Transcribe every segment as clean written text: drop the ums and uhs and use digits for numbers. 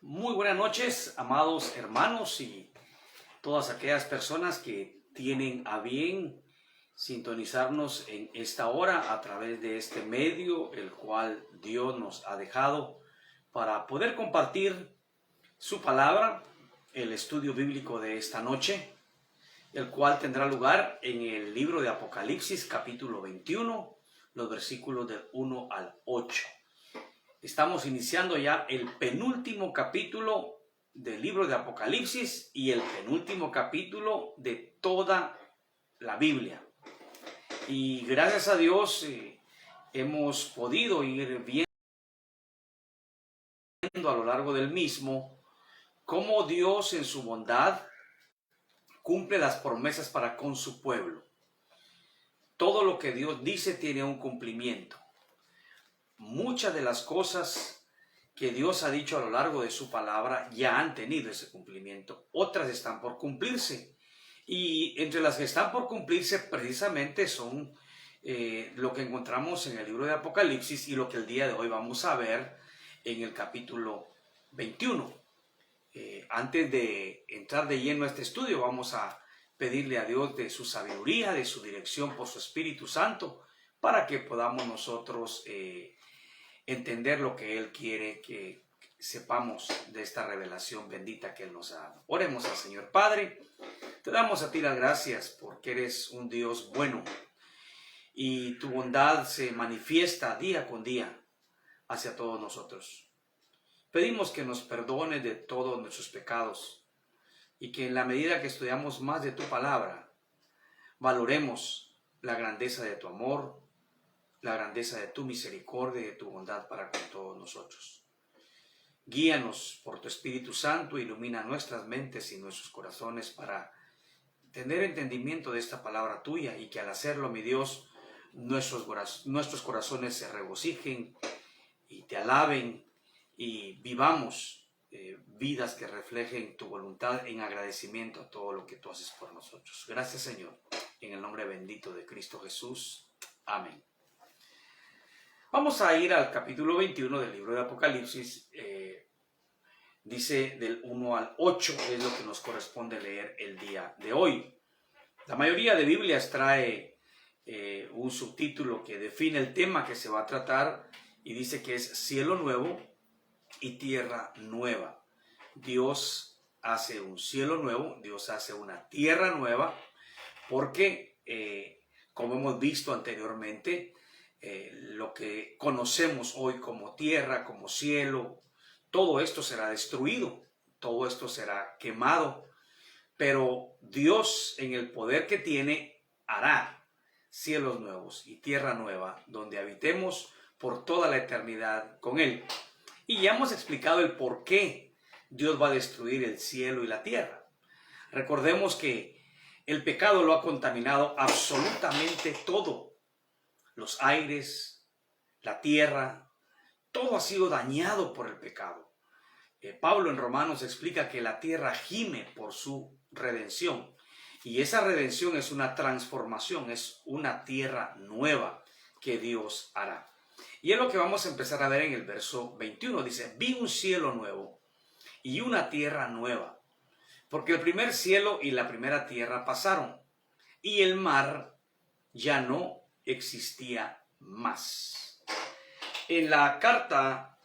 Muy buenas noches, amados hermanos y todas aquellas personas que tienen a bien sintonizarnos en esta hora a través de este medio, el cual Dios nos ha dejado para poder compartir su palabra, el estudio bíblico de esta noche, el cual tendrá lugar en el libro de Apocalipsis, capítulo 21, los versículos del 1 al 8. Estamos iniciando ya el penúltimo capítulo del libro de Apocalipsis y el penúltimo capítulo de toda la Biblia. Y gracias a Dios hemos podido ir viendo a lo largo del mismo cómo Dios en su bondad cumple las promesas para con su pueblo. Todo lo que Dios dice tiene un cumplimiento. Muchas de las cosas que Dios ha dicho a lo largo de su palabra ya han tenido ese cumplimiento. Otras están por cumplirse. Y entre las que están por cumplirse precisamente son lo que encontramos en el libro de Apocalipsis y lo que el día de hoy vamos a ver en el capítulo 21. Antes de entrar de lleno a este estudio, vamos a pedirle a Dios de su sabiduría, de su dirección por su Espíritu Santo, para que podamos nosotros entender lo que Él quiere que sepamos de esta revelación bendita que Él nos ha dado. Oremos al Señor. Padre, te damos a ti las gracias porque eres un Dios bueno y tu bondad se manifiesta día con día hacia todos nosotros. Pedimos que nos perdones de todos nuestros pecados y que en la medida que estudiamos más de tu palabra, valoremos la grandeza de tu amor, la grandeza de tu misericordia y de tu bondad para con todos nosotros. Guíanos por tu Espíritu Santo, ilumina nuestras mentes y nuestros corazones para tener entendimiento de esta palabra tuya y que al hacerlo, mi Dios, nuestros corazones se regocijen y te alaben y vivamos vidas que reflejen tu voluntad en agradecimiento a todo lo que tú haces por nosotros. Gracias, Señor, en el nombre bendito de Cristo Jesús. Amén. Vamos a ir al capítulo 21 del libro de Apocalipsis. Dice del 1 al 8, es lo que nos corresponde leer el día de hoy. La mayoría de Biblias trae un subtítulo que define el tema que se va a tratar y dice que es cielo nuevo y tierra nueva. Dios hace un cielo nuevo, Dios hace una tierra nueva, porque como hemos visto anteriormente, lo que conocemos hoy como tierra, como cielo, todo esto será destruido, todo esto será quemado, pero Dios en el poder que tiene hará cielos nuevos y tierra nueva donde habitemos por toda la eternidad con Él. Y ya hemos explicado el por qué Dios va a destruir el cielo y la tierra. Recordemos que el pecado lo ha contaminado absolutamente todo. Los aires, la tierra, todo ha sido dañado por el pecado. Pablo en Romanos explica que la tierra gime por su redención. Y esa redención es una transformación, es una tierra nueva que Dios hará. Y es lo que vamos a empezar a ver en el verso 21. Dice, vi un cielo nuevo y una tierra nueva, porque el primer cielo y la primera tierra pasaron, y el mar ya no existía más. En la carta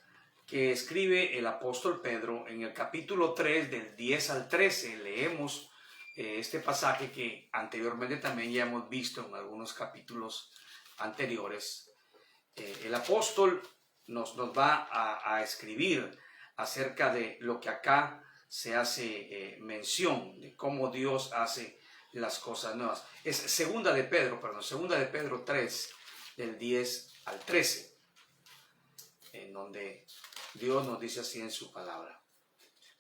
que escribe el apóstol Pedro, en el capítulo 3, del 10 al 13, leemos este pasaje que anteriormente también ya hemos visto en algunos capítulos anteriores. El apóstol nos va a escribir acerca de lo que acá se hace mención, de cómo Dios hace las cosas nuevas. Es segunda de Pedro 3, del 10 al 13, en donde Dios nos dice así en su palabra.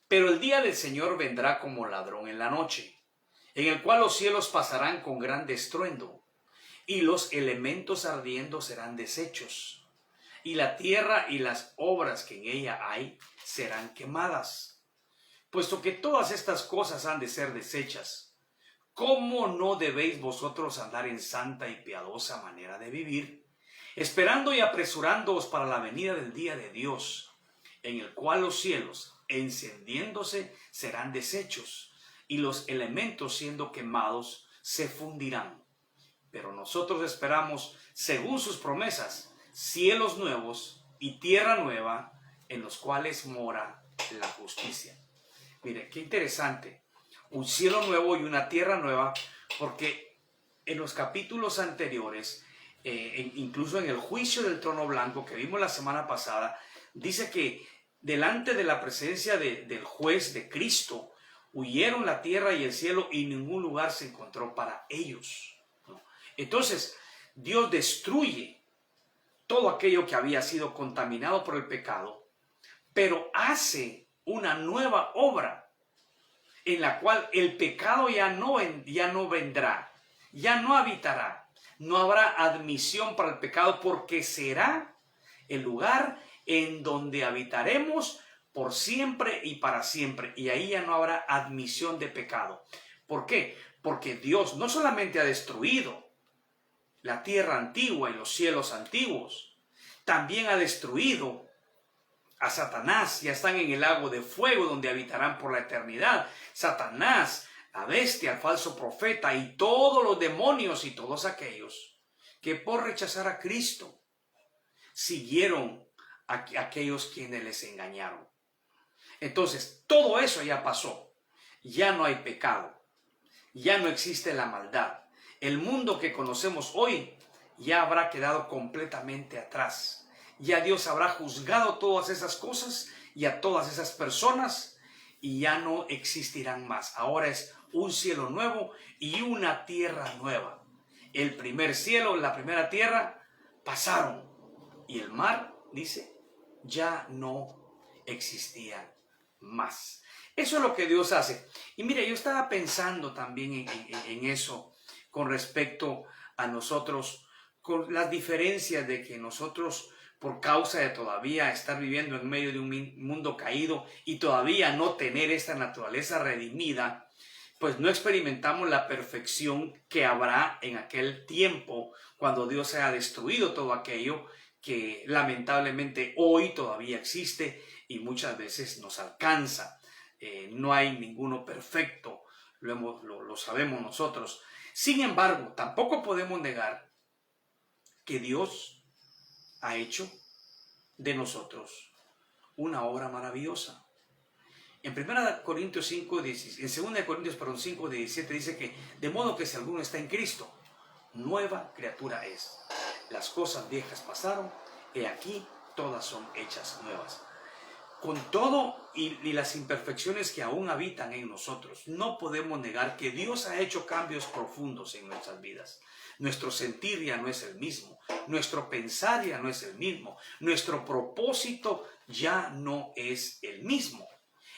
Pero el día del Señor vendrá como ladrón en la noche, en el cual los cielos pasarán con gran estruendo, y los elementos ardiendo serán deshechos, y la tierra y las obras que en ella hay serán quemadas. Puesto que todas estas cosas han de ser deshechas, ¿cómo no debéis vosotros andar en santa y piadosa manera de vivir, esperando y apresurándoos para la venida del día de Dios, en el cual los cielos, encendiéndose serán deshechos, y los elementos siendo quemados se fundirán. Pero nosotros esperamos, según sus promesas, cielos nuevos y tierra nueva, en los cuales mora la justicia. Mire, qué interesante. Un cielo nuevo y una tierra nueva, porque en los capítulos anteriores, incluso en el juicio del trono blanco que vimos la semana pasada, dice que delante de la presencia del juez de Cristo, huyeron la tierra y el cielo y ningún lugar se encontró para ellos. Entonces, Dios destruye todo aquello que había sido contaminado por el pecado, pero hace una nueva obra en la cual el pecado ya no vendrá, ya no habitará, no habrá admisión para el pecado, porque será el lugar en donde habitaremos por siempre y para siempre, y ahí ya no habrá admisión de pecado. ¿Por qué? Porque Dios no solamente ha destruido la tierra antigua y los cielos antiguos, también ha destruido a Satanás. Ya están en el lago de fuego donde habitarán por la eternidad. Satanás, la bestia, el falso profeta y todos los demonios y todos aquellos que por rechazar a Cristo siguieron a aquellos quienes les engañaron. Entonces, todo eso ya pasó. Ya no hay pecado. Ya no existe la maldad. El mundo que conocemos hoy ya habrá quedado completamente atrás. Ya Dios habrá juzgado todas esas cosas y a todas esas personas, y ya no existirán más. Ahora es un cielo nuevo y una tierra nueva. El primer cielo, la primera tierra pasaron, y el mar, dice, ya no existía más. Eso es lo que Dios hace. Y mire, yo estaba pensando también en eso con respecto a nosotros, con las diferencias de que nosotros, por causa de todavía estar viviendo en medio de un mundo caído y todavía no tener esta naturaleza redimida, pues no experimentamos la perfección que habrá en aquel tiempo cuando Dios haya destruido todo aquello que lamentablemente hoy todavía existe y muchas veces nos alcanza. No hay ninguno perfecto, lo sabemos nosotros. Sin embargo, tampoco podemos negar que Dios ha hecho de nosotros una obra maravillosa. En 2 Corintios 5, 17 dice que de modo que si alguno está en Cristo, nueva criatura es. Las cosas viejas pasaron, y aquí todas son hechas nuevas. Con todo y las imperfecciones que aún habitan en nosotros, no podemos negar que Dios ha hecho cambios profundos en nuestras vidas. Nuestro sentir ya no es el mismo, nuestro pensar ya no es el mismo, nuestro propósito ya no es el mismo.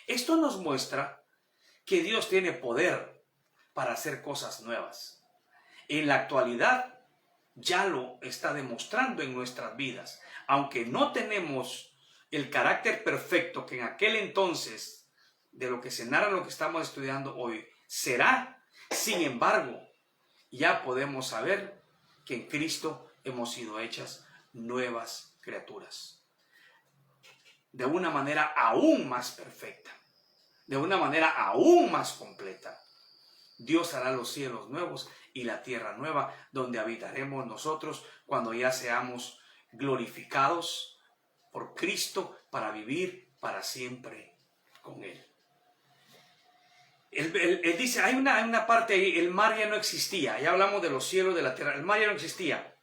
Esto nos muestra que Dios tiene poder para hacer cosas nuevas. En la actualidad ya lo está demostrando en nuestras vidas, aunque no tenemos el carácter perfecto que en aquel entonces, de lo que se narra lo que estamos estudiando hoy, será. Sin embargo, ya podemos saber que en Cristo hemos sido hechas nuevas criaturas. De una manera aún más perfecta, de una manera aún más completa. Dios hará los cielos nuevos y la tierra nueva, donde habitaremos nosotros cuando ya seamos glorificados por Cristo para vivir para siempre con Él. Él dice, hay una parte ahí, el mar ya no existía. Ya hablamos de los cielos, de la tierra. El mar ya no existía.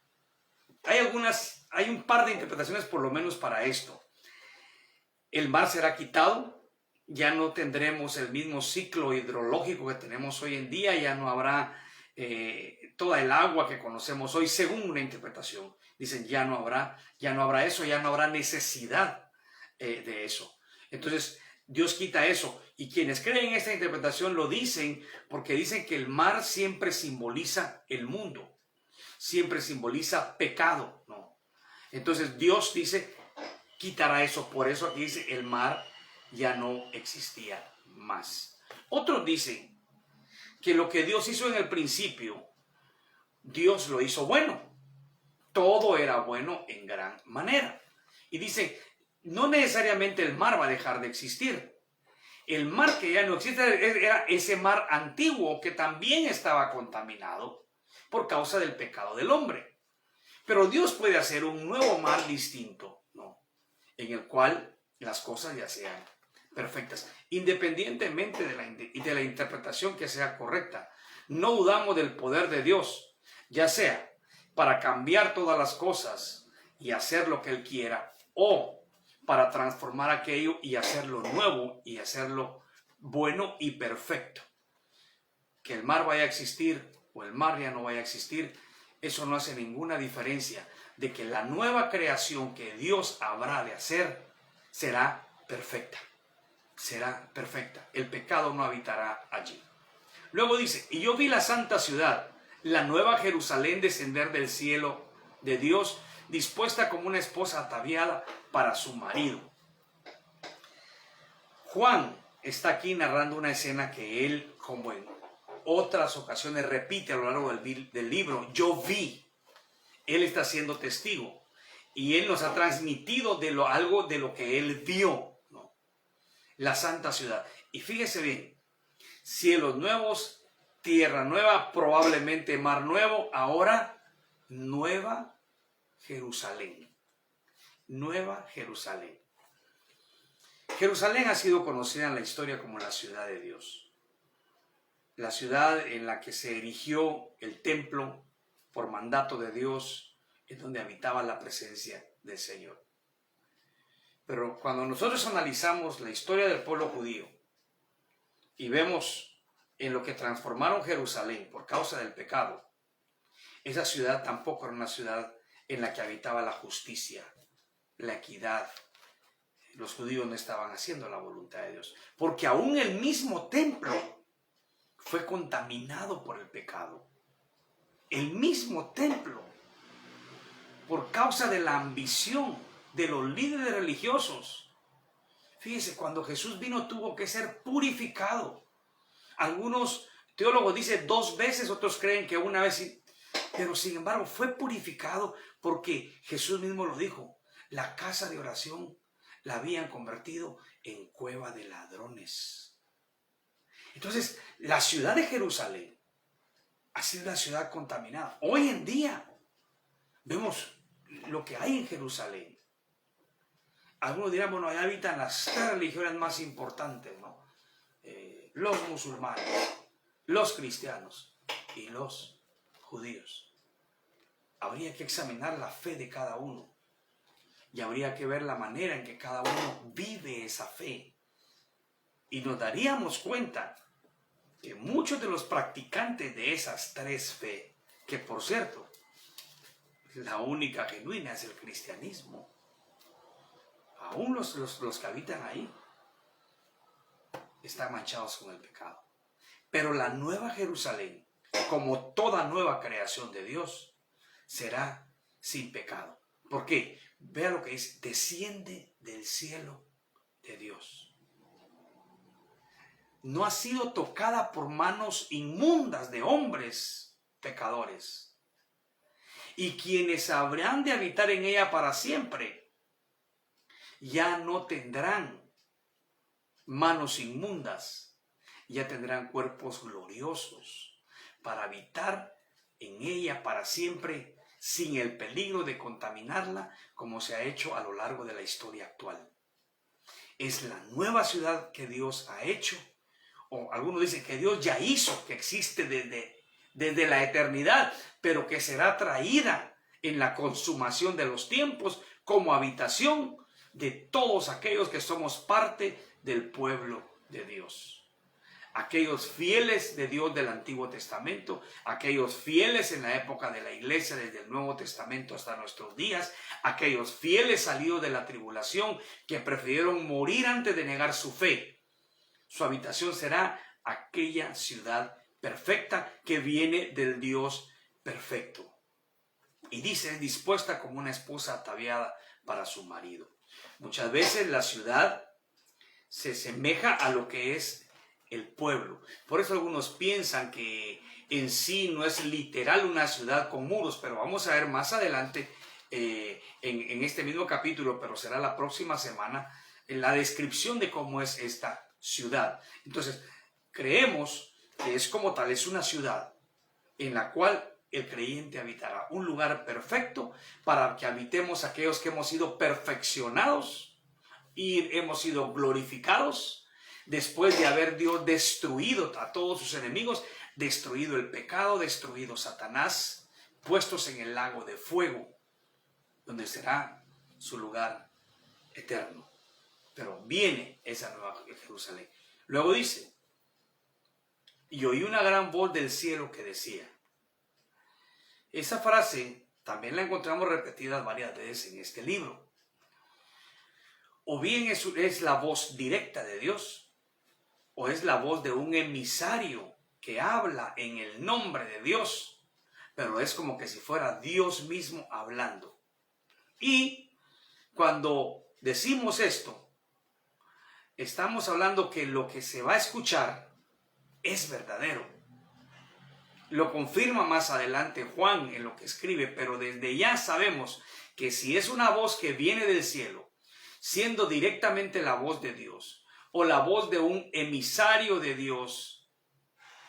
Hay un par de interpretaciones por lo menos para esto. El mar será quitado. Ya no tendremos el mismo ciclo hidrológico que tenemos hoy en día. Ya no habrá toda el agua que conocemos hoy, según una interpretación. Dicen, ya no habrá eso, ya no habrá necesidad de eso. Entonces, Dios quita eso. Y quienes creen esta interpretación lo dicen porque dicen que el mar siempre simboliza el mundo. Siempre simboliza pecado, ¿no? Entonces, Dios dice, quitará eso. Por eso aquí dice, el mar ya no existía más. Otros dicen que lo que Dios hizo en el principio, Dios lo hizo bueno. Todo era bueno en gran manera. Y dicen, no necesariamente el mar va a dejar de existir. El mar que ya no existe era ese mar antiguo que también estaba contaminado por causa del pecado del hombre. Pero Dios puede hacer un nuevo mar distinto, ¿no? En el cual las cosas ya sean perfectas, independientemente de la interpretación que sea correcta. No dudamos del poder de Dios, ya sea para cambiar todas las cosas y hacer lo que Él quiera, o para transformar aquello y hacerlo nuevo y hacerlo bueno y perfecto. Que el mar vaya a existir o el mar ya no vaya a existir, eso no hace ninguna diferencia de que la nueva creación que Dios habrá de hacer será perfecta. Será perfecta. El pecado no habitará allí. Luego dice, y yo vi la santa ciudad, la nueva Jerusalén descender del cielo de Dios, dispuesta como una esposa ataviada para su marido. Juan está aquí narrando una escena que él, como en otras ocasiones, repite a lo largo del libro. Yo vi. Él está siendo testigo y él nos ha transmitido algo de lo que él vio, ¿no? La santa ciudad. Y fíjese bien, cielos nuevos, tierra nueva, probablemente mar nuevo, ahora Nueva Jerusalén. Nueva Jerusalén. Jerusalén ha sido conocida en la historia como la ciudad de Dios. La ciudad en la que se erigió el templo por mandato de Dios, en donde habitaba la presencia del Señor. Pero cuando nosotros analizamos la historia del pueblo judío y vemos en lo que transformaron Jerusalén por causa del pecado, esa ciudad tampoco era una ciudad en la que habitaba la justicia, la equidad. Los judíos no estaban haciendo la voluntad de Dios, porque aún el mismo templo fue contaminado por el pecado. El mismo templo, por causa de la ambición de los líderes religiosos. Fíjese, cuando Jesús vino tuvo que ser purificado. Algunos teólogos dicen 2 veces, otros creen que una vez, pero sin embargo fue purificado porque Jesús mismo lo dijo. La casa de oración la habían convertido en cueva de ladrones. Entonces, la ciudad de Jerusalén ha sido una ciudad contaminada. Hoy en día vemos lo que hay en Jerusalén. Algunos dirán, bueno, allá habitan las 3 religiones más importantes, ¿no? Los musulmanes, los cristianos y los judíos. Habría que examinar la fe de cada uno y habría que ver la manera en que cada uno vive esa fe. Y nos daríamos cuenta que muchos de los practicantes de esas 3 fe, que por cierto, la única genuina es el cristianismo, aún los que habitan ahí están manchados con el pecado. Pero la nueva Jerusalén, como toda nueva creación de Dios, será sin pecado. ¿Por qué? Vea lo que dice, desciende del cielo de Dios. No ha sido tocada por manos inmundas de hombres pecadores. Y quienes habrán de habitar en ella para siempre, ya no tendrán manos inmundas, ya tendrán cuerpos gloriosos para habitar en ella para siempre, sin el peligro de contaminarla, como se ha hecho a lo largo de la historia actual. Es la nueva ciudad que Dios ha hecho, o algunos dicen que Dios ya hizo, que existe desde la eternidad, pero que será traída en la consumación de los tiempos como habitación de todos aquellos que somos parte del pueblo de Dios. Aquellos fieles de Dios del Antiguo Testamento, aquellos fieles en la época de la iglesia desde el Nuevo Testamento hasta nuestros días, aquellos fieles salidos de la tribulación que prefirieron morir antes de negar su fe. Su habitación será aquella ciudad perfecta que viene del Dios perfecto. Y dice, es dispuesta como una esposa ataviada para su marido. Muchas veces la ciudad se asemeja a lo que es el pueblo. Por eso algunos piensan que en sí no es literal una ciudad con muros, pero vamos a ver más adelante en este mismo capítulo, pero será la próxima semana, en la descripción de cómo es esta ciudad. Entonces, creemos que es como tal, es una ciudad en la cual el creyente habitará. Un lugar perfecto para que habitemos aquellos que hemos sido perfeccionados y hemos sido glorificados después de haber Dios destruido a todos sus enemigos, destruido el pecado, destruido Satanás, puestos en el lago de fuego, donde será su lugar eterno. Pero viene esa nueva Jerusalén. Luego dice, y oí una gran voz del cielo que decía. Esa frase también la encontramos repetida varias veces en este libro. O bien es la voz directa de Dios, o es la voz de un emisario que habla en el nombre de Dios, pero es como que si fuera Dios mismo hablando. Y cuando decimos esto, estamos hablando que lo que se va a escuchar es verdadero. Lo confirma más adelante Juan en lo que escribe, pero desde ya sabemos que si es una voz que viene del cielo, siendo directamente la voz de Dios, o la voz de un emisario de Dios,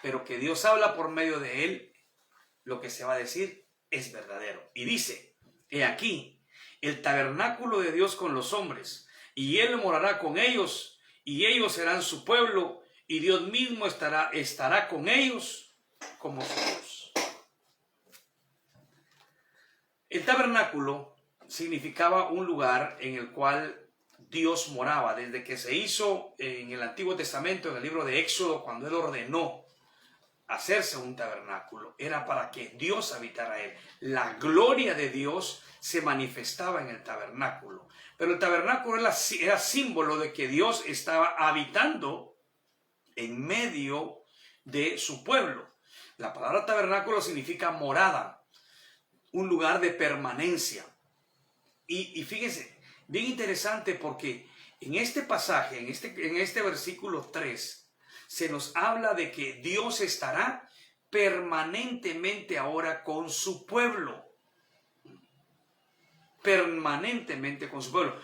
pero que Dios habla por medio de él, lo que se va a decir es verdadero. Y dice, he aquí, el tabernáculo de Dios con los hombres, y él morará con ellos, y ellos serán su pueblo, y Dios mismo estará con ellos como su Dios. El tabernáculo significaba un lugar en el cual Dios moraba. Desde que se hizo en el Antiguo Testamento, en el libro de Éxodo, cuando él ordenó hacerse un tabernáculo, era para que Dios habitara él. La gloria de Dios se manifestaba en el tabernáculo. Pero el tabernáculo era símbolo de que Dios estaba habitando en medio de su pueblo. La palabra tabernáculo significa morada, un lugar de permanencia. Y fíjense, bien interesante porque en este pasaje, en este versículo 3, se nos habla de que Dios estará permanentemente ahora con su pueblo. Permanentemente con su pueblo.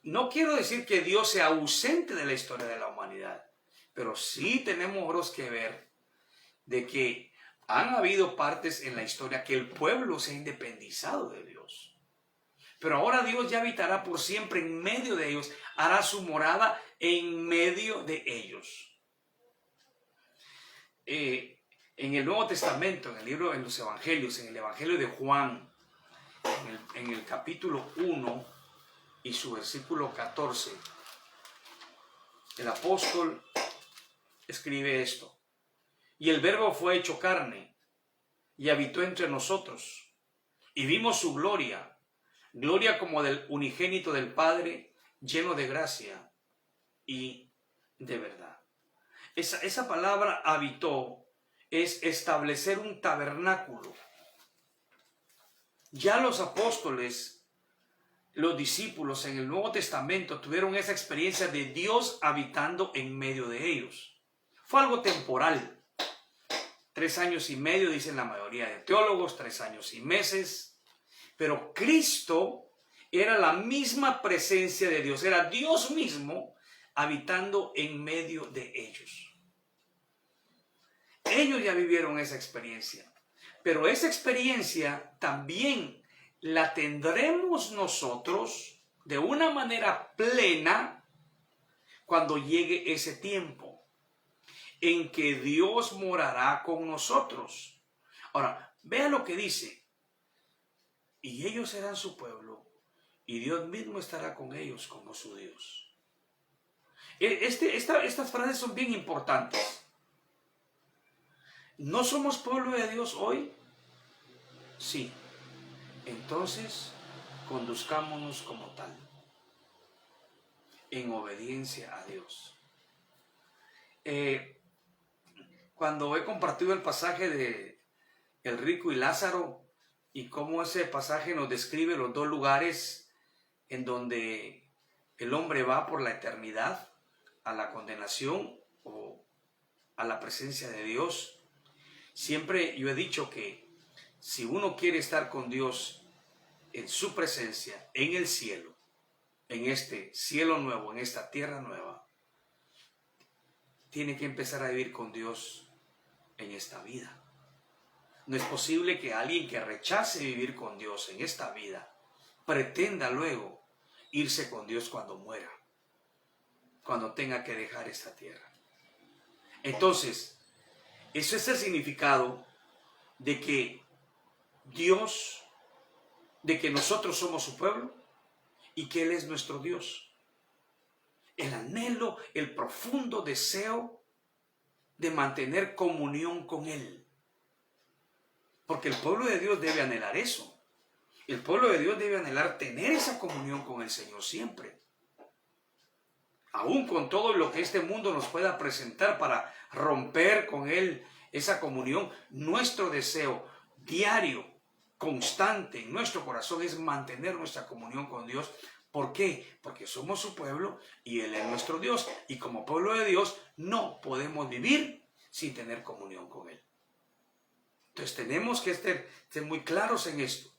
No quiero decir que Dios sea ausente de la historia de la humanidad, pero sí tenemos que ver de que han habido partes en la historia que el pueblo se ha independizado de Dios. Pero ahora Dios ya habitará por siempre en medio de ellos, hará su morada en medio de ellos. En el Nuevo Testamento, en los Evangelios, en el Evangelio de Juan, en el capítulo 1 y su versículo 14, el apóstol escribe esto. Y el Verbo fue hecho carne y habitó entre nosotros. Y vimos su gloria, gloria como del unigénito del Padre, lleno de gracia y de verdad. Esa palabra habitó es establecer un tabernáculo. Ya los apóstoles, los discípulos en el Nuevo Testamento tuvieron esa experiencia de Dios habitando en medio de ellos. Fue algo temporal. 3 años y medio, dicen la mayoría de teólogos, 3 años y meses. Pero Cristo era la misma presencia de Dios, era Dios mismo habitando en medio de ellos. Ellos ya vivieron esa experiencia, pero esa experiencia también la tendremos nosotros de una manera plena cuando llegue ese tiempo en que Dios morará con nosotros. Ahora, vea lo que dice. Y ellos serán su pueblo, y Dios mismo estará con ellos como su Dios. Estas frases son bien importantes. ¿No somos pueblo de Dios hoy? Sí. Entonces, conduzcámonos como tal, en obediencia a Dios. Cuando he compartido el pasaje de el rico y Lázaro, y cómo ese pasaje nos describe los dos lugares en donde el hombre va por la eternidad, a la condenación o a la presencia de Dios, siempre yo he dicho que si uno quiere estar con Dios en su presencia, en el cielo, en este cielo nuevo, en esta tierra nueva, tiene que empezar a vivir con Dios en esta vida. No es posible que alguien que rechace vivir con Dios en esta vida pretenda luego irse con Dios cuando muera, cuando tenga que dejar esta tierra. Entonces, eso es el significado de que Dios, de que nosotros somos su pueblo y que Él es nuestro Dios. El anhelo, el profundo deseo de mantener comunión con Él. Porque el pueblo de Dios debe anhelar eso. El pueblo de Dios debe anhelar tener esa comunión con el Señor siempre. Aún con todo lo que este mundo nos pueda presentar para romper con Él esa comunión, nuestro deseo diario, constante en nuestro corazón es mantener nuestra comunión con Dios. ¿Por qué? Porque somos su pueblo y Él es nuestro Dios. Y como pueblo de Dios no podemos vivir sin tener comunión con Él. Entonces tenemos que ser muy claros en esto.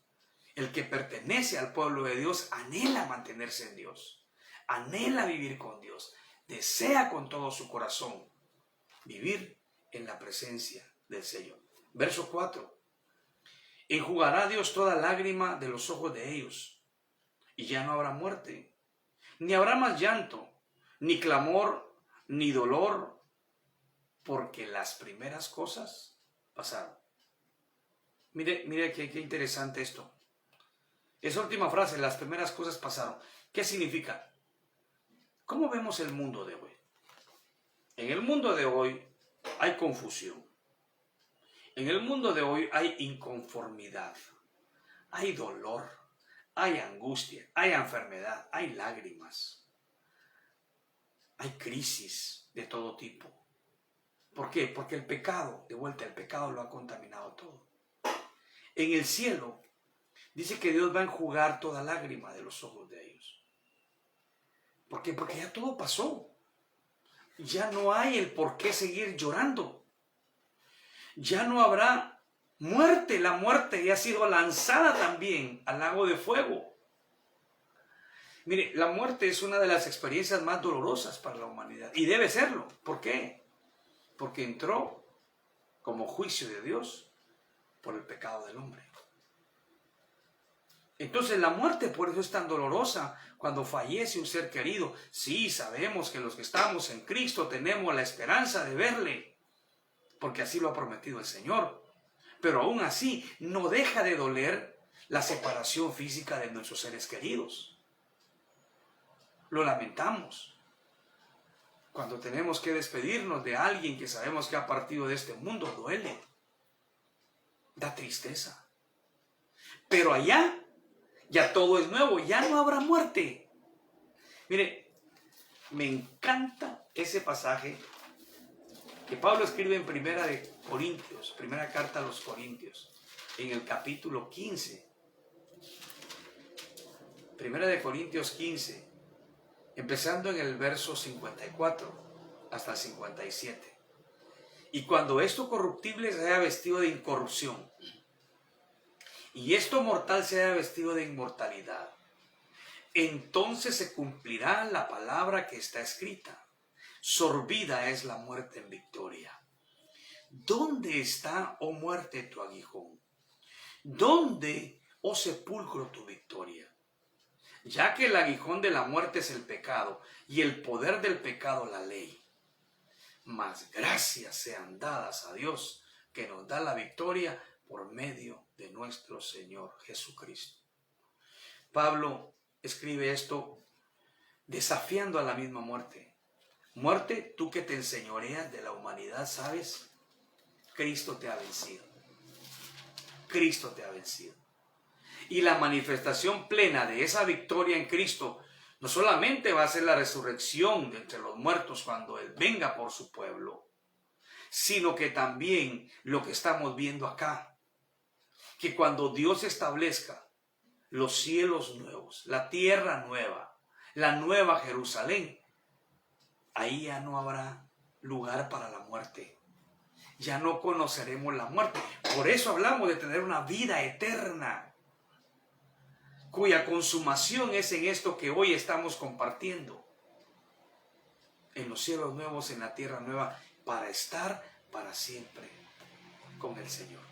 El que pertenece al pueblo de Dios anhela mantenerse en Dios. Anhela vivir con Dios. Desea con todo su corazón vivir en la presencia del Señor. Verso 4. Enjugará Dios toda lágrima de los ojos de ellos, y ya no habrá muerte, ni habrá más llanto, ni clamor, ni dolor, porque las primeras cosas pasaron. Mire qué interesante esto. Esa última frase, las primeras cosas pasaron. ¿Qué significa? ¿Cómo vemos el mundo de hoy? En el mundo de hoy hay confusión. En el mundo de hoy hay inconformidad, hay dolor, hay angustia, hay enfermedad, hay lágrimas, hay crisis de todo tipo. ¿Por qué? Porque el pecado, de vuelta, el pecado lo ha contaminado todo. En el cielo dice que Dios va a enjugar toda lágrima de los ojos de ellos. ¿Por qué? Porque ya todo pasó. Ya no hay el por qué seguir llorando. Ya no habrá muerte. La muerte ya ha sido lanzada también al lago de fuego. Mire, la muerte es una de las experiencias más dolorosas para la humanidad. Y debe serlo. ¿Por qué? Porque entró como juicio de Dios por el pecado del hombre. Entonces la muerte por eso es tan dolorosa cuando fallece un ser querido. Sí, sabemos que los que estamos en Cristo tenemos la esperanza de verle, porque así lo ha prometido el Señor. Pero aún así no deja de doler la separación física de nuestros seres queridos. Lo lamentamos. Cuando tenemos que despedirnos de alguien que sabemos que ha partido de este mundo, duele. Da tristeza. Pero allá ya todo es nuevo, ya no habrá muerte. Mire, me encanta ese pasaje que Pablo escribe en Primera de Corintios, primera carta a los Corintios, en el capítulo 15. Primera de Corintios 15, empezando en el verso 54 hasta el 57. Y cuando esto corruptible se haya vestido de incorrupción, y esto mortal se haya vestido de inmortalidad, entonces se cumplirá la palabra que está escrita. Sorbida es la muerte en victoria. ¿Dónde está, oh muerte, tu aguijón? ¿Dónde, oh sepulcro, tu victoria? Ya que el aguijón de la muerte es el pecado, y el poder del pecado la ley. Mas gracias sean dadas a Dios, que nos da la victoria por medio de nuestro Señor Jesucristo. Pablo escribe esto desafiando a la misma muerte. Muerte, tú que te enseñoreas de la humanidad, ¿sabes? Cristo te ha vencido. Cristo te ha vencido. Y la manifestación plena de esa victoria en Cristo no solamente va a ser la resurrección de entre los muertos cuando Él venga por su pueblo, sino que también lo que estamos viendo acá, que cuando Dios establezca los cielos nuevos, la tierra nueva, la nueva Jerusalén, ahí ya no habrá lugar para la muerte. Ya no conoceremos la muerte. Por eso hablamos de tener una vida eterna, cuya consumación es en esto que hoy estamos compartiendo. en los cielos nuevos, en la tierra nueva, para estar para siempre con el Señor.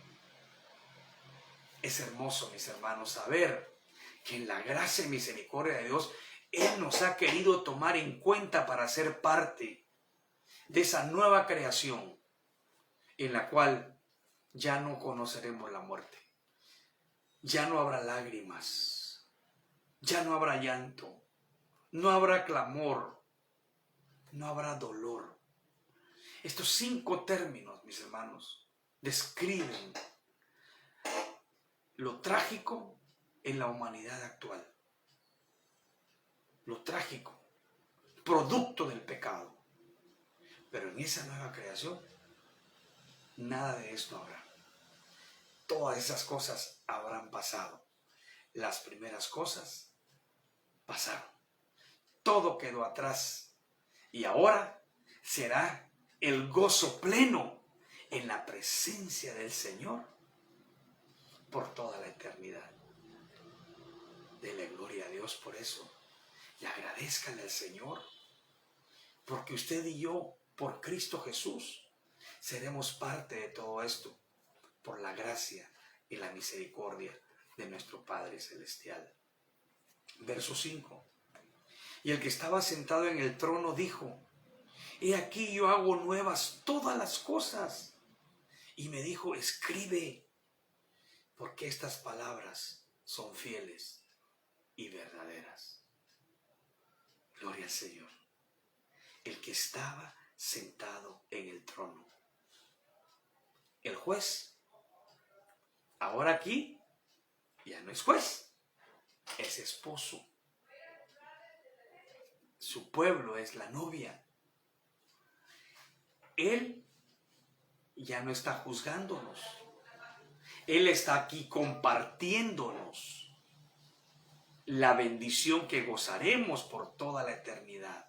Es hermoso, mis hermanos, saber que en la gracia y misericordia de Dios, Él nos ha querido tomar en cuenta para ser parte de esa nueva creación en la cual ya no conoceremos la muerte. Ya no habrá lágrimas, ya no habrá llanto, no habrá clamor, no habrá dolor. Estos 5 términos, mis hermanos, describen lo trágico en la humanidad actual. Lo trágico, producto del pecado. Pero en esa nueva creación, nada de esto habrá. Todas esas cosas habrán pasado. Las primeras cosas pasaron. Todo quedó atrás. Y ahora será el gozo pleno en la presencia del Señor por toda la eternidad. Dele gloria a Dios por eso. Y agradézcale al Señor. Porque usted y yo, por Cristo Jesús, seremos parte de todo esto. Por la gracia y la misericordia de nuestro Padre Celestial. Verso 5. Y el que estaba sentado en el trono dijo: He aquí yo hago nuevas todas las cosas. Y me dijo: escribe, porque estas palabras son fieles y verdaderas. Gloria al Señor. El que estaba sentado en el trono. El juez. Ahora aquí ya no es juez, es esposo. Su pueblo es la novia. Él ya no está juzgándonos. Él está aquí compartiéndonos la bendición que gozaremos por toda la eternidad.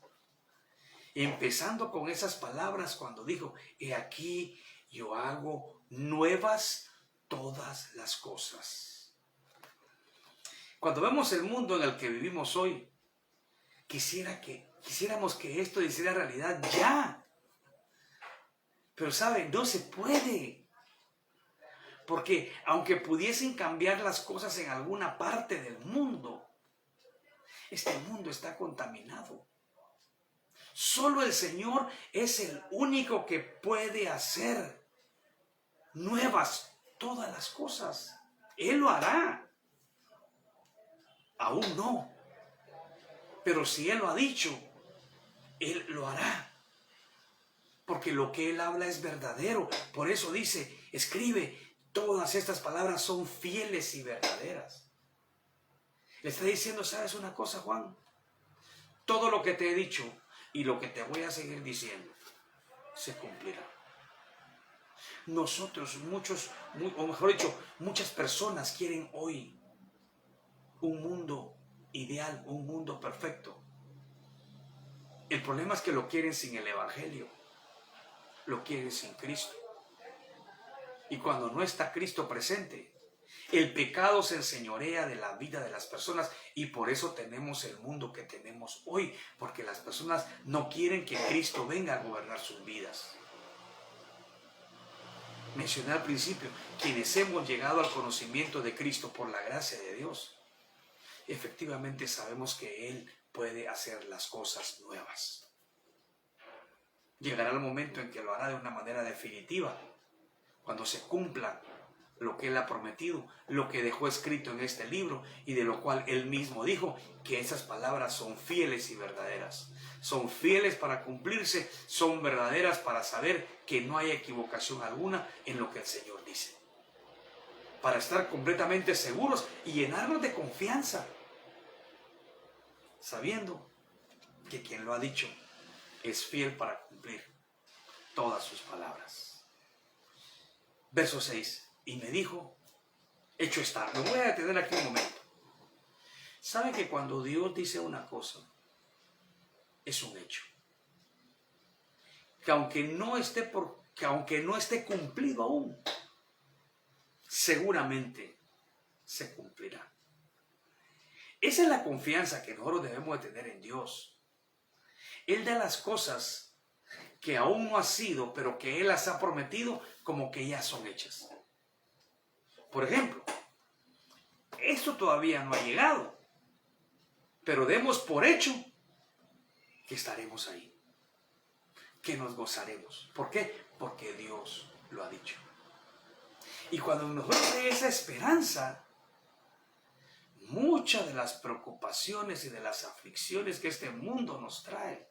Empezando con esas palabras cuando dijo: he aquí yo hago nuevas todas las cosas. Cuando vemos el mundo en el que vivimos hoy, quisiéramos que esto hiciera realidad ya. Pero ¿saben? No se puede. Porque aunque pudiesen cambiar las cosas en alguna parte del mundo, este mundo está contaminado. Solo el Señor es el único que puede hacer nuevas todas las cosas. Él lo hará. Aún no. Pero si Él lo ha dicho, Él lo hará. Porque lo que Él habla es verdadero. Por eso dice: escribe, todas estas palabras son fieles y verdaderas. Le está diciendo: ¿sabes una cosa, Juan? Todo lo que te he dicho y lo que te voy a seguir diciendo se cumplirá. Nosotros, muchas personas quieren hoy un mundo ideal, un mundo perfecto. El problema es que lo quieren sin el Evangelio, lo quieren sin Cristo. Y cuando no está Cristo presente, el pecado se enseñorea de la vida de las personas, y por eso tenemos el mundo que tenemos hoy, porque las personas no quieren que Cristo venga a gobernar sus vidas. Mencioné al principio, quienes hemos llegado al conocimiento de Cristo por la gracia de Dios, efectivamente sabemos que Él puede hacer las cosas nuevas. Llegará el momento en que lo hará de una manera definitiva, cuando se cumpla lo que Él ha prometido, lo que dejó escrito en este libro, y de lo cual Él mismo dijo que esas palabras son fieles y verdaderas. Son fieles para cumplirse, son verdaderas para saber que no hay equivocación alguna en lo que el Señor dice. Para estar completamente seguros y llenarnos de confianza, sabiendo que quien lo ha dicho es fiel para cumplir todas sus palabras. Verso 6. Y me dijo: hecho está. Me voy a detener aquí un momento. ¿Saben que cuando Dios dice una cosa, es un hecho? Que aunque no esté cumplido aún, seguramente se cumplirá. Esa es la confianza que nosotros debemos de tener en Dios. Él da las cosas que aún no ha sido, pero que Él las ha prometido como que ya son hechas. Por ejemplo, esto todavía no ha llegado, pero demos por hecho que estaremos ahí, que nos gozaremos. ¿Por qué? Porque Dios lo ha dicho. Y cuando nosotros hay esa esperanza, muchas de las preocupaciones y de las aflicciones que este mundo nos trae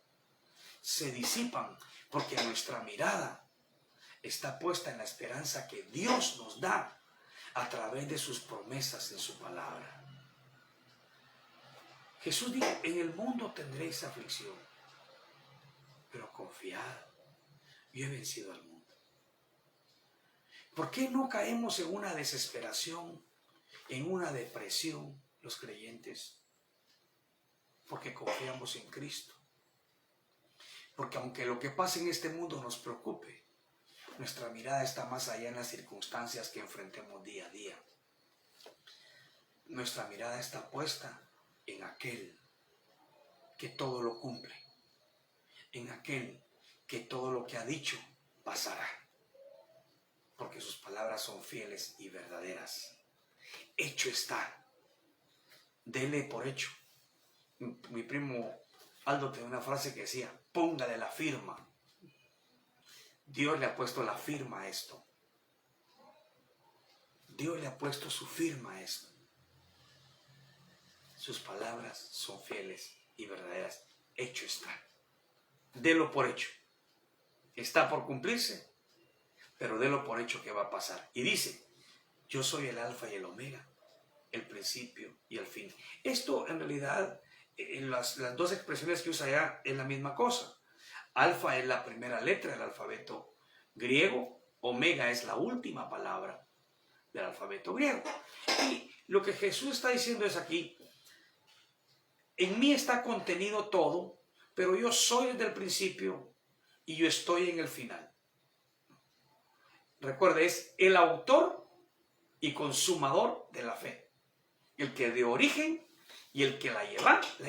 se disipan, porque nuestra mirada está puesta en la esperanza que Dios nos da a través de sus promesas en su palabra. Jesús dijo, en el mundo tendréis aflicción, pero confiad, yo he vencido al mundo. ¿Por qué no caemos en una desesperación, en una depresión los creyentes? Porque confiamos en Cristo. Porque aunque lo que pasa en este mundo nos preocupe, nuestra mirada está más allá en las circunstancias que enfrentemos día a día. Nuestra mirada está puesta en aquel que todo lo cumple, en aquel que todo lo que ha dicho pasará, porque sus palabras son fieles y verdaderas. Hecho está. Dele por hecho. Mi primo Aldo tenía una frase que decía, póngale la firma. Dios le ha puesto la firma a esto. Dios le ha puesto su firma a esto. Sus palabras son fieles y verdaderas. Hecho está. Delo por hecho. Está por cumplirse, pero delo por hecho que va a pasar. Y dice, yo soy el alfa y el omega, el principio y el fin. Esto en realidad, las dos expresiones que usa allá es la misma cosa. Alfa es la primera letra del alfabeto griego, omega es la última palabra del alfabeto griego. Y lo que Jesús está diciendo es aquí, en mí está contenido todo, pero yo soy desde el principio y yo estoy en el final. Recuerde, es el autor y consumador de la fe, el que dio origen y el que la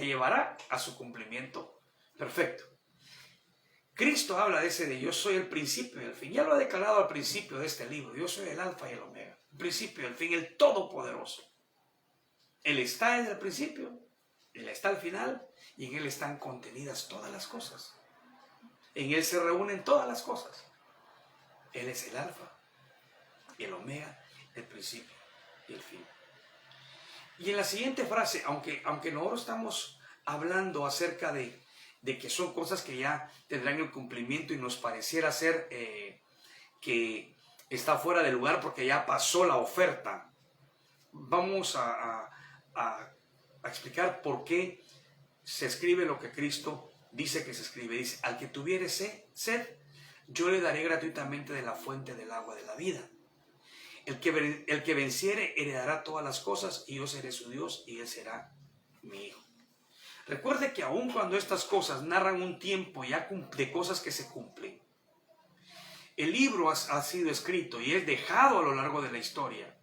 llevará a su cumplimiento perfecto. Cristo habla de ese de yo soy el principio y el fin. Ya lo ha declarado al principio de este libro. Yo soy el alfa y el omega, el principio y el fin, el todopoderoso. Él está desde el principio, Él está al final y en Él están contenidas todas las cosas. En Él se reúnen todas las cosas. Él es el alfa, el omega, el principio y el fin. Y en la siguiente frase, aunque nosotros estamos hablando acerca de que son cosas que ya tendrán el cumplimiento y nos pareciera ser que está fuera de lugar porque ya pasó la oferta, vamos a explicar por qué se escribe lo que Cristo dice que se escribe. Dice, al que tuviere sed, yo le daré gratuitamente de la fuente del agua de la vida. El que venciere heredará todas las cosas y yo seré su Dios y él será mi hijo. Recuerde que aun cuando estas cosas narran un tiempo ya de cosas que se cumplen, el libro ha sido escrito y es dejado a lo largo de la historia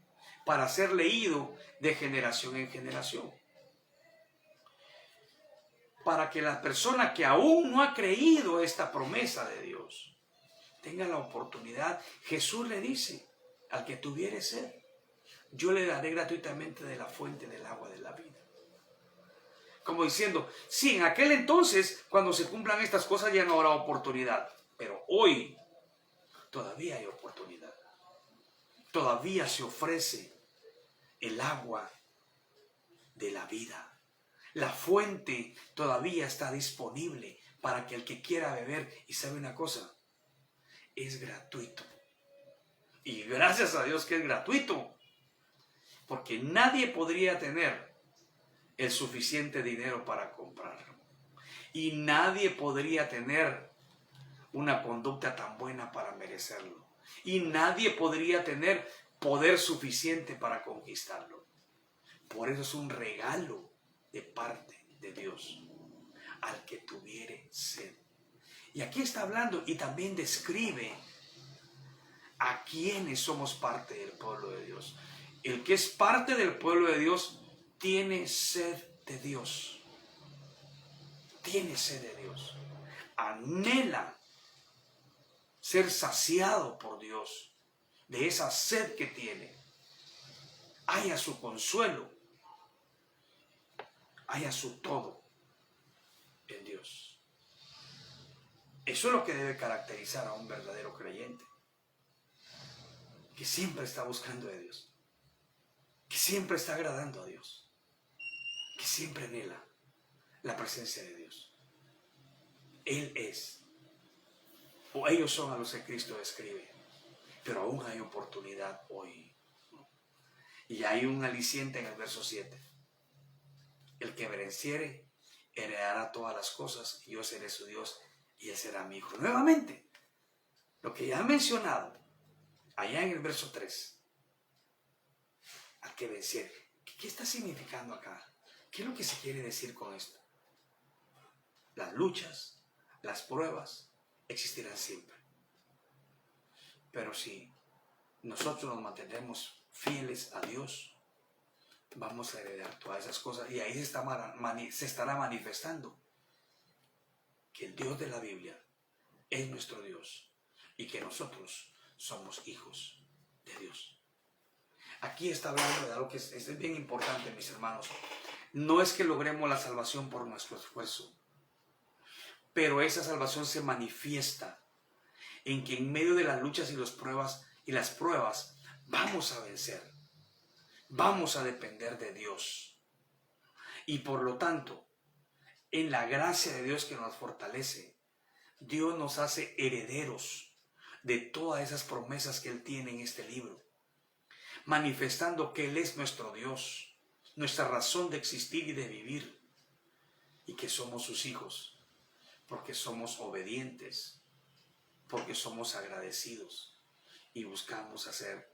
para ser leído de generación en generación. Para que la persona que aún no ha creído esta promesa de Dios tenga la oportunidad. Jesús le dice, al que tuviere sed, yo le daré gratuitamente de la fuente del agua de la vida. Como diciendo, sí, en aquel entonces, cuando se cumplan estas cosas ya no habrá oportunidad. Pero hoy todavía hay oportunidad. Todavía se ofrece el agua de la vida. La fuente todavía está disponible para que el que quiera beber. Y sabe una cosa, es gratuito. Y gracias a Dios que es gratuito. Porque nadie podría tener el suficiente dinero para comprarlo. Y nadie podría tener una conducta tan buena para merecerlo. Y nadie podría tener poder suficiente para conquistarlo. Por eso es un regalo de parte de Dios al que tuviere sed. Y aquí está hablando y también describe a quienes somos parte del pueblo de Dios. El que es parte del pueblo de Dios tiene sed de Dios. Tiene sed de Dios. anhela ser saciado por Dios, de esa sed que tiene, haya su consuelo, haya su todo en Dios. Eso es lo que debe caracterizar a un verdadero creyente, que siempre está buscando a Dios, que siempre está agradando a Dios, que siempre anhela la presencia de Dios. Él es, o ellos son a los que Cristo describe, pero aún hay oportunidad hoy. Y hay un aliciente en el verso 7. El que me venciere heredará todas las cosas, y yo seré su Dios y él será mi hijo. Nuevamente, lo que ya he mencionado allá en el verso 3, al que venciere. ¿Qué está significando acá? ¿Qué es lo que se quiere decir con esto? Las luchas, las pruebas existirán siempre. Pero si nosotros nos mantenemos fieles a Dios, vamos a heredar todas esas cosas. Y ahí se estará manifestando que el Dios de la Biblia es nuestro Dios y que nosotros somos hijos de Dios. Aquí está hablando de algo que es bien importante, mis hermanos. No es que logremos la salvación por nuestro esfuerzo, pero esa salvación se manifiesta en que en medio de las luchas y las pruebas vamos a vencer, vamos a depender de Dios. Y por lo tanto, en la gracia de Dios que nos fortalece, Dios nos hace herederos de todas esas promesas que Él tiene en este libro, manifestando que Él es nuestro Dios, nuestra razón de existir y de vivir, y que somos sus hijos, porque somos obedientes, porque somos agradecidos y buscamos hacer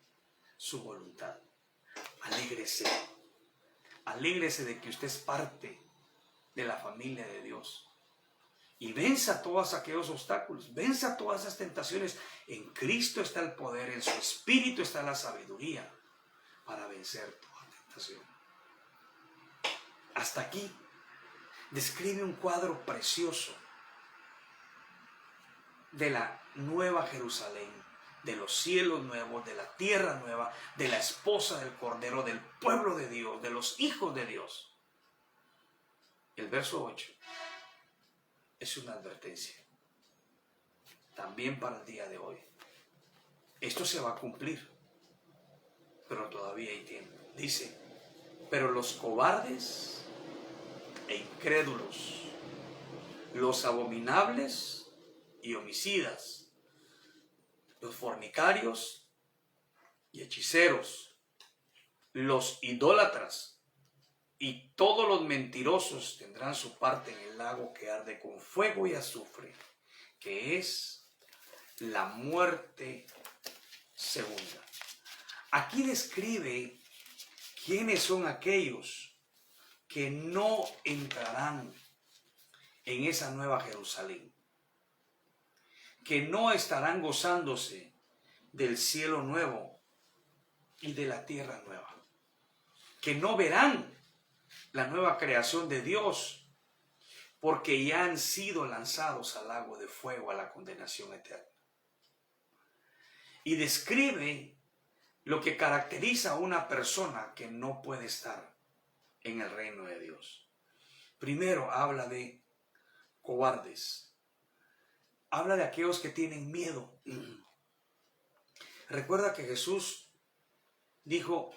su voluntad. Alégrese, alégrese de que usted es parte de la familia de Dios. Y venza todos aquellos obstáculos, venza todas esas tentaciones. En Cristo está el poder, en su Espíritu está la sabiduría para vencer toda tentación. Hasta aquí describe un cuadro precioso de la nueva Jerusalén, de los cielos nuevos, de la tierra nueva, de la esposa del Cordero, del pueblo de Dios, de los hijos de Dios. El verso 8 es una advertencia también para el día de hoy. Esto se va a cumplir, pero todavía hay tiempo. Dice, pero los cobardes e incrédulos, los abominables y homicidas, los fornicarios y hechiceros, los idólatras y todos los mentirosos tendrán su parte en el lago que arde con fuego y azufre, que es la muerte segunda. Aquí describe quiénes son aquellos que no entrarán en esa nueva Jerusalén, que no estarán gozándose del cielo nuevo y de la tierra nueva, que no verán la nueva creación de Dios, porque ya han sido lanzados al lago de fuego, a la condenación eterna. Y describe lo que caracteriza a una persona que no puede estar en el reino de Dios. Primero habla de cobardes, habla de aquellos que tienen miedo. Recuerda que Jesús dijo,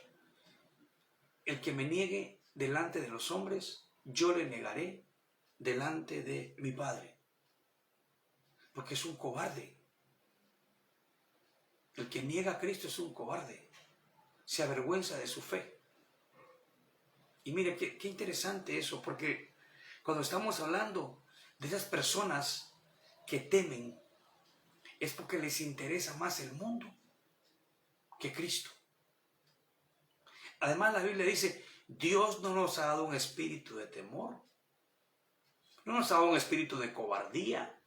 el que me niegue delante de los hombres, yo le negaré delante de mi Padre. Porque es un cobarde. El que niega a Cristo es un cobarde. Se avergüenza de su fe. Y mire, qué interesante eso, porque cuando estamos hablando de esas personas que temen, es porque les interesa más el mundo que Cristo. Además, la Biblia dice, Dios no nos ha dado un espíritu de temor, no nos ha dado un espíritu de cobardía,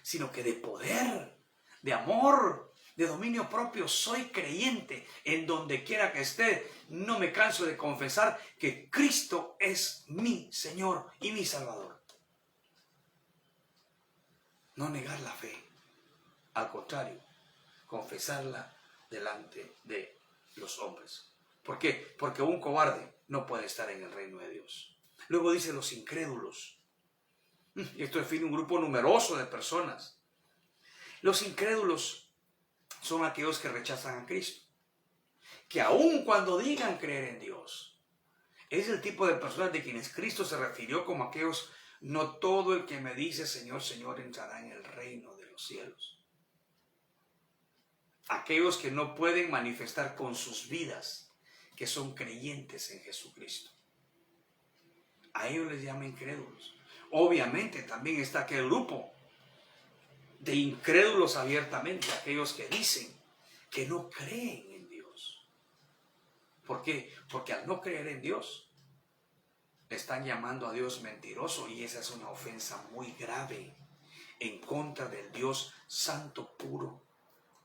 sino que de poder, de amor, de dominio propio. Soy creyente en donde quiera que esté. No me canso de confesar que Cristo es mi Señor y mi Salvador. no negar la fe. Al contrario, confesarla delante de los hombres. ¿Por qué? Porque un cobarde no puede estar en el reino de Dios. Luego dice los incrédulos. Y esto define un grupo numeroso de personas. Los incrédulos son aquellos que rechazan a Cristo. Que aun cuando digan creer en Dios, es el tipo de personas de quienes Cristo se refirió como aquellos: no todo el que me dice Señor, Señor entrará en el reino de los cielos. Aquellos que no pueden manifestar con sus vidas que son creyentes en Jesucristo. A ellos les llaman incrédulos. Obviamente también está aquel grupo de incrédulos abiertamente, aquellos que dicen que no creen en Dios. ¿Por qué? Porque al no creer en Dios, le están llamando a Dios mentiroso, y esa es una ofensa muy grave en contra del Dios santo, puro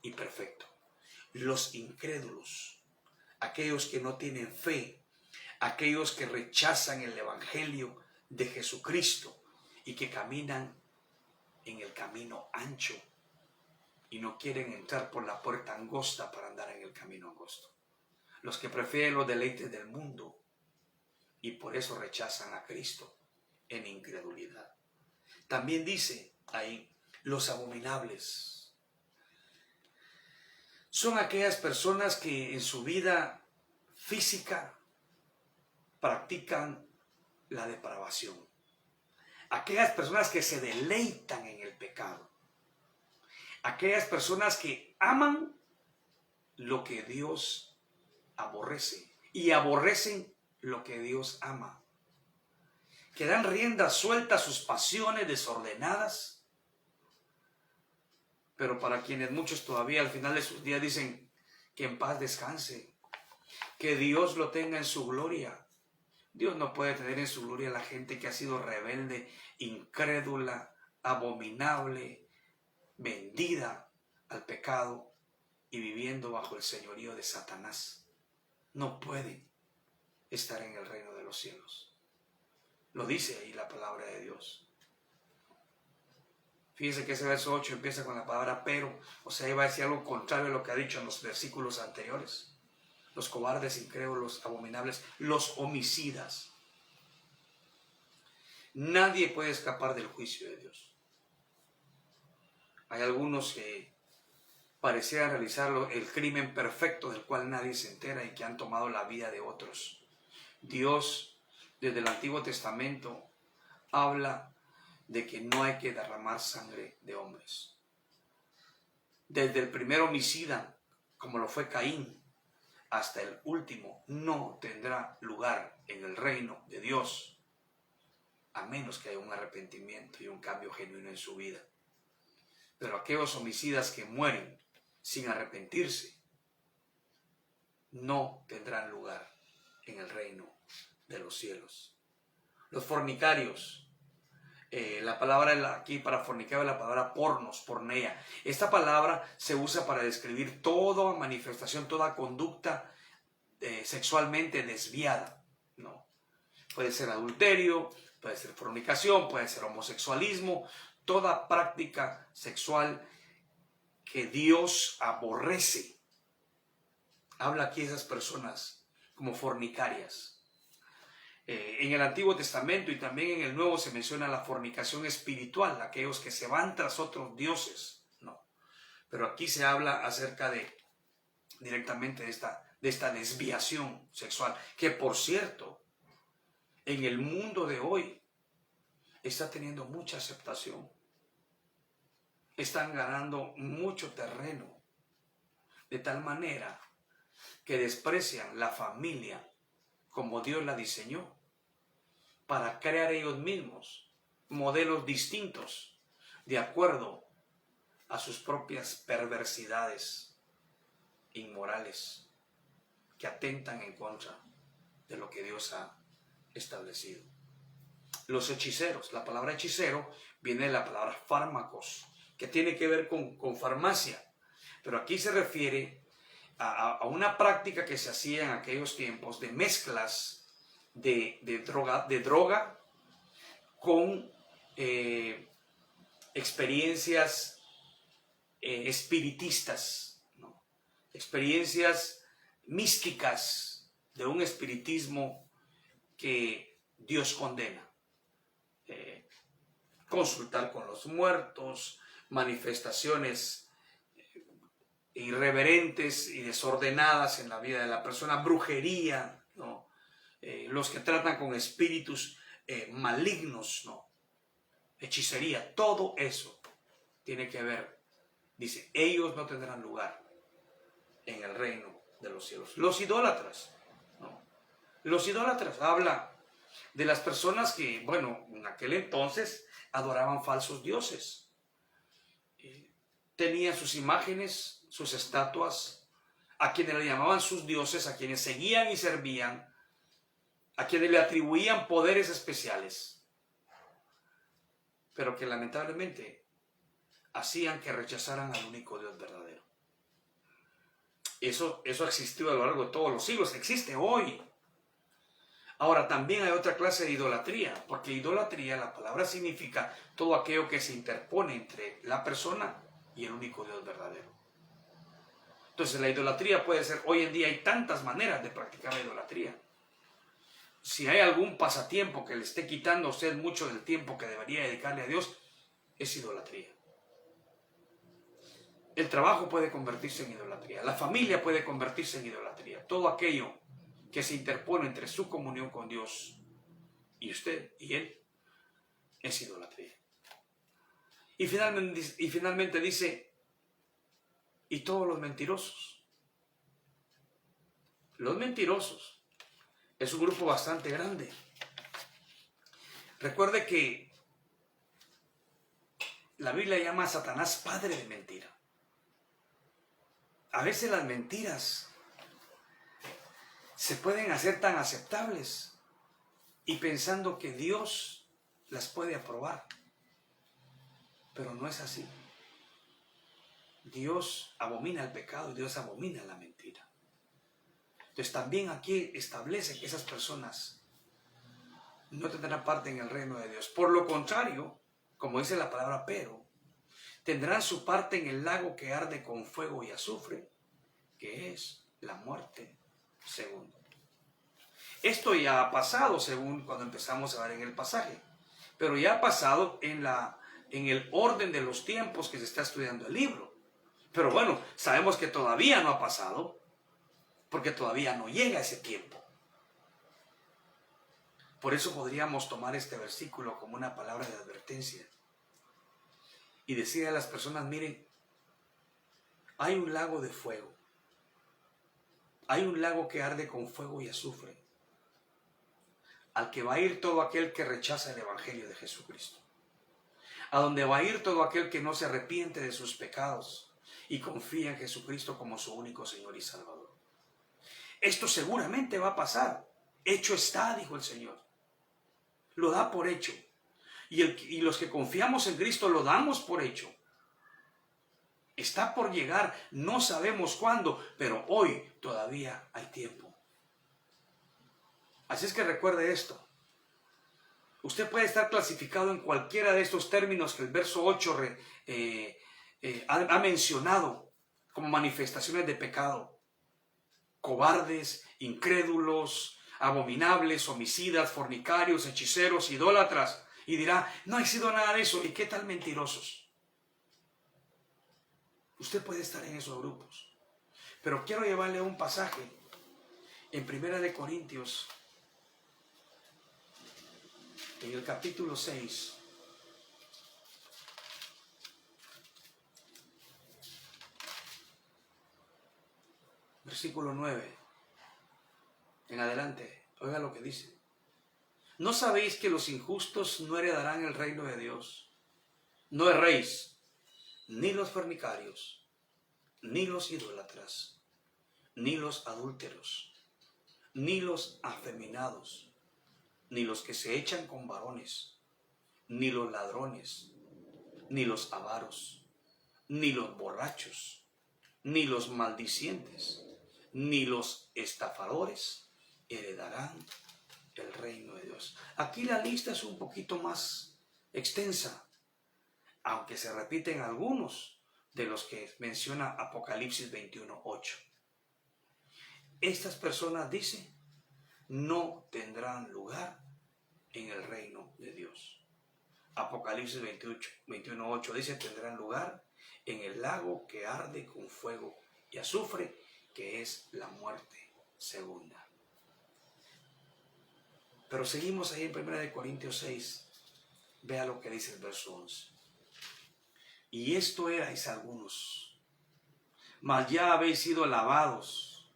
y perfecto. Los incrédulos, aquellos que no tienen fe, aquellos que rechazan el evangelio de Jesucristo y que caminan en el camino ancho y no quieren entrar por la puerta angosta para andar en el camino angosto. Los que prefieren los deleites del mundo y por eso rechazan a Cristo en incredulidad. También dice ahí, los abominables. Son aquellas personas que en su vida física practican la depravación. Aquellas personas que se deleitan en el pecado. Aquellas personas que aman lo que Dios aborrece y aborrecen lo que Dios ama. Que dan rienda suelta a sus pasiones desordenadas. Pero para quienes muchos todavía al final de sus días dicen que en paz descanse, que Dios lo tenga en su gloria. Dios no puede tener en su gloria a la gente que ha sido rebelde, incrédula, abominable, vendida al pecado y viviendo bajo el señorío de Satanás. No puede estar en el reino de los cielos. Lo dice ahí la palabra de Dios. Fíjense que ese verso 8 empieza con la palabra pero, o sea, iba a decir algo contrario a lo que ha dicho en los versículos anteriores. Los cobardes, incrédulos, abominables, los homicidas. Nadie puede escapar del juicio de Dios. Hay algunos que parecieran realizar el crimen perfecto del cual nadie se entera y que han tomado la vida de otros. Dios, desde el Antiguo Testamento, habla de que no hay que derramar sangre de hombres. Desde el primer homicida, como lo fue Caín, hasta el último, no tendrá lugar en el reino de Dios, a menos que haya un arrepentimiento y un cambio genuino en su vida. Pero aquellos homicidas que mueren sin arrepentirse, no tendrán lugar en el reino de los cielos. Los fornicarios. La palabra aquí para fornicario es la palabra pornos, porneia. Esta palabra se usa para describir toda manifestación, toda conducta sexualmente desviada, ¿no? Puede ser adulterio, puede ser fornicación, puede ser homosexualismo, toda práctica sexual que Dios aborrece. Habla aquí de esas personas como fornicarias. En el Antiguo Testamento y también en el Nuevo se menciona la fornicación espiritual, aquellos que se van tras otros dioses, no. Pero aquí se habla acerca directamente de esta desviación sexual, que por cierto, en el mundo de hoy está teniendo mucha aceptación. Están ganando mucho terreno, de tal manera que desprecian la familia como Dios la diseñó, para crear ellos mismos modelos distintos de acuerdo a sus propias perversidades inmorales que atentan en contra de lo que Dios ha establecido. Los hechiceros, la palabra hechicero viene de la palabra fármacos, que tiene que ver con farmacia, pero aquí se refiere a una práctica que se hacía en aquellos tiempos de mezclas de droga con experiencias espiritistas, ¿no? Experiencias místicas de un espiritismo que Dios condena. Consultar con los muertos, manifestaciones irreverentes y desordenadas en la vida de la persona, brujería, ¿no? Los que tratan con espíritus malignos, ¿no? Hechicería, todo eso tiene que ver. Dice, ellos no tendrán lugar en el reino de los cielos. Los idólatras, ¿no? Los idólatras habla de las personas que, bueno, en aquel entonces adoraban falsos dioses. Tenían sus imágenes, sus estatuas, a quienes le llamaban sus dioses, a quienes seguían y servían, a quienes le atribuían poderes especiales, pero que lamentablemente hacían que rechazaran al único Dios verdadero. Eso existió a lo largo de todos los siglos, existe hoy. Ahora, también hay otra clase de idolatría, porque idolatría, la palabra significa todo aquello que se interpone entre la persona y el único Dios verdadero. Entonces, la idolatría puede ser, hoy en día hay tantas maneras de practicar la idolatría. Si hay algún pasatiempo que le esté quitando a usted mucho del tiempo que debería dedicarle a Dios, es idolatría. El trabajo puede convertirse en idolatría, la familia puede convertirse en idolatría, todo aquello que se interpone entre su comunión con Dios y usted y Él es idolatría. Y finalmente dice, y todos los mentirosos. Los mentirosos es un grupo bastante grande. Recuerde que la Biblia llama a Satanás padre de mentira. A veces las mentiras se pueden hacer tan aceptables y pensando que Dios las puede aprobar. Pero no es así. Dios abomina el pecado y Dios abomina la mentira. Entonces también aquí establece que esas personas no tendrán parte en el reino de Dios. Por lo contrario, como dice la palabra pero, tendrán su parte en el lago que arde con fuego y azufre, que es la muerte segunda. Esto ya ha pasado según cuando empezamos a ver en el pasaje, pero ya ha pasado en el orden de los tiempos que se está estudiando el libro. Pero bueno, sabemos que todavía no ha pasado, porque todavía no llega ese tiempo. Por eso podríamos tomar este versículo como una palabra de advertencia y decir a las personas, miren, hay un lago de fuego, hay un lago que arde con fuego y azufre, al que va a ir todo aquel que rechaza el evangelio de Jesucristo, a donde va a ir todo aquel que no se arrepiente de sus pecados y confía en Jesucristo como su único Señor y Salvador. Esto seguramente va a pasar. Hecho está, dijo el Señor. Lo da por hecho. Y los que confiamos en Cristo lo damos por hecho. Está por llegar, no sabemos cuándo, pero hoy todavía hay tiempo. Así es que recuerde esto. Usted puede estar clasificado en cualquiera de estos términos que el verso 8 ha mencionado como manifestaciones de pecado. Cobardes, incrédulos, abominables, homicidas, fornicarios, hechiceros, idólatras. Y dirá, no he sido nada de eso. ¿Y qué tal mentirosos? Usted puede estar en esos grupos. Pero quiero llevarle a un pasaje en 1 Corintios, en el capítulo 6. Versículo 9. En adelante, oiga lo que dice. ¿No sabéis que los injustos no heredarán el reino de Dios? No erréis, ni los fornicarios, ni los idólatras, ni los adúlteros, ni los afeminados, ni los que se echan con varones, ni los ladrones, ni los avaros, ni los borrachos, ni los maldicientes, ni los estafadores heredarán el reino de Dios. Aquí la lista es un poquito más extensa. aunque se repiten algunos de los que menciona Apocalipsis 21:8. Estas personas, dice, no tendrán lugar en el reino de Dios. Apocalipsis 21:8 dice, tendrán lugar en el lago que arde con fuego y azufre, que es la muerte segunda. Pero seguimos ahí en 1 Corintios 6. Vea lo que dice el verso 11. Y esto erais algunos, mas ya habéis sido lavados,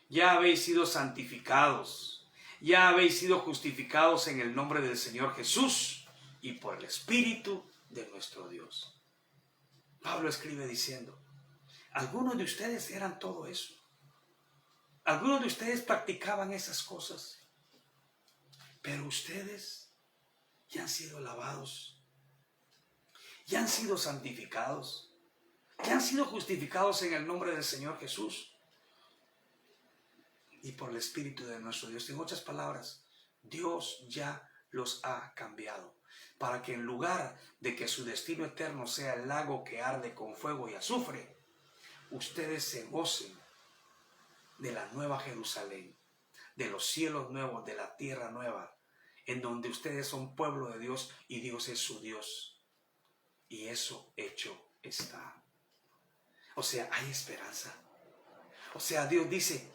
ya habéis sido santificados, ya habéis sido justificados en el nombre del Señor Jesús y por el Espíritu de nuestro Dios. Pablo escribe diciendo, algunos de ustedes eran todo eso. Algunos de ustedes practicaban esas cosas. Pero ustedes ya han sido lavados, ya han sido santificados, ya han sido justificados en el nombre del Señor Jesús y por el Espíritu de nuestro Dios. En otras palabras, Dios ya los ha cambiado para que en lugar de que su destino eterno sea el lago que arde con fuego y azufre, ustedes se gocen de la nueva Jerusalén, de los cielos nuevos, de la tierra nueva, en donde ustedes son pueblo de Dios y Dios es su Dios. Y eso hecho está. O sea, hay esperanza. O sea, Dios dice,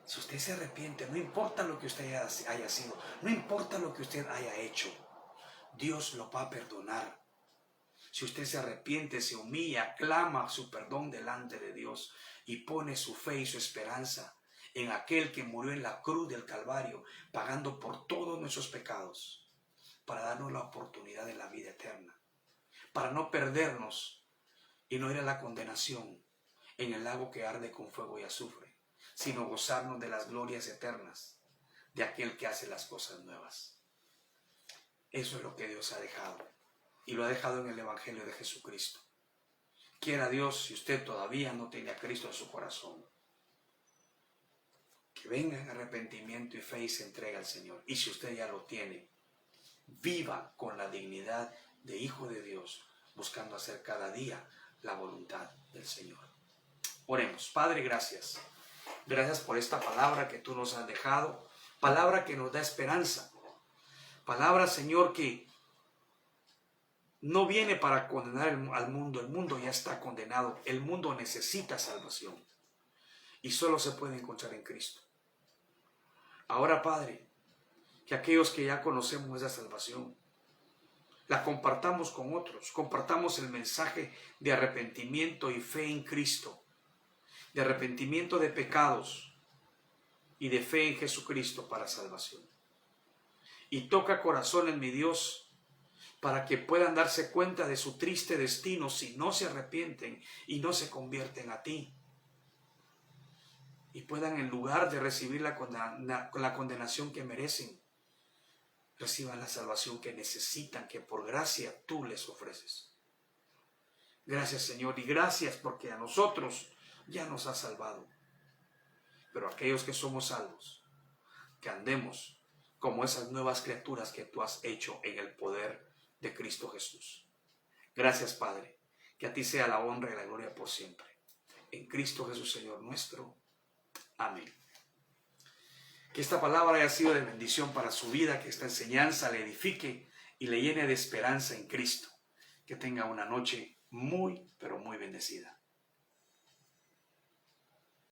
si usted se arrepiente, no importa lo que usted haya sido, no importa lo que usted haya hecho, Dios lo va a perdonar. Si usted se arrepiente, se humilla, clama su perdón delante de Dios y pone su fe y su esperanza en aquel que murió en la cruz del Calvario, pagando por todos nuestros pecados, para darnos la oportunidad de la vida eterna, para no perdernos y no ir a la condenación en el lago que arde con fuego y azufre, sino gozarnos de las glorias eternas de aquel que hace las cosas nuevas. Eso es lo que Dios ha dejado, y lo ha dejado en el Evangelio de Jesucristo. Quiera Dios, si usted todavía no tiene a Cristo en su corazón, que venga en arrepentimiento y fe y se entregue al Señor. Y si usted ya lo tiene, viva con la dignidad de hijo de Dios, buscando hacer cada día la voluntad del Señor. Oremos. Padre, gracias. Gracias por esta palabra que tú nos has dejado, palabra que nos da esperanza, palabra, Señor, que no viene para condenar al mundo. El mundo ya está condenado. El mundo necesita salvación y solo se puede encontrar en Cristo. Ahora, Padre, que aquellos que ya conocemos esa salvación la compartamos con otros, compartamos el mensaje de arrepentimiento y fe en Cristo, de arrepentimiento de pecados y de fe en Jesucristo para salvación. Y toca corazones, mi Dios, para que puedan darse cuenta de su triste destino si no se arrepienten y no se convierten a ti. Y puedan, en lugar de recibir la condenación que merecen, reciban la salvación que necesitan, que por gracia tú les ofreces. Gracias, Señor, y gracias porque a nosotros ya nos has salvado. Pero aquellos que somos salvos, que andemos como esas nuevas criaturas que tú has hecho en el poder de Cristo Jesús. Gracias, Padre, que a ti sea la honra y la gloria por siempre. En Cristo Jesús, Señor nuestro. Amén. Que esta palabra haya sido de bendición para su vida, que esta enseñanza le edifique y le llene de esperanza en Cristo. Que tenga una noche muy, pero muy bendecida.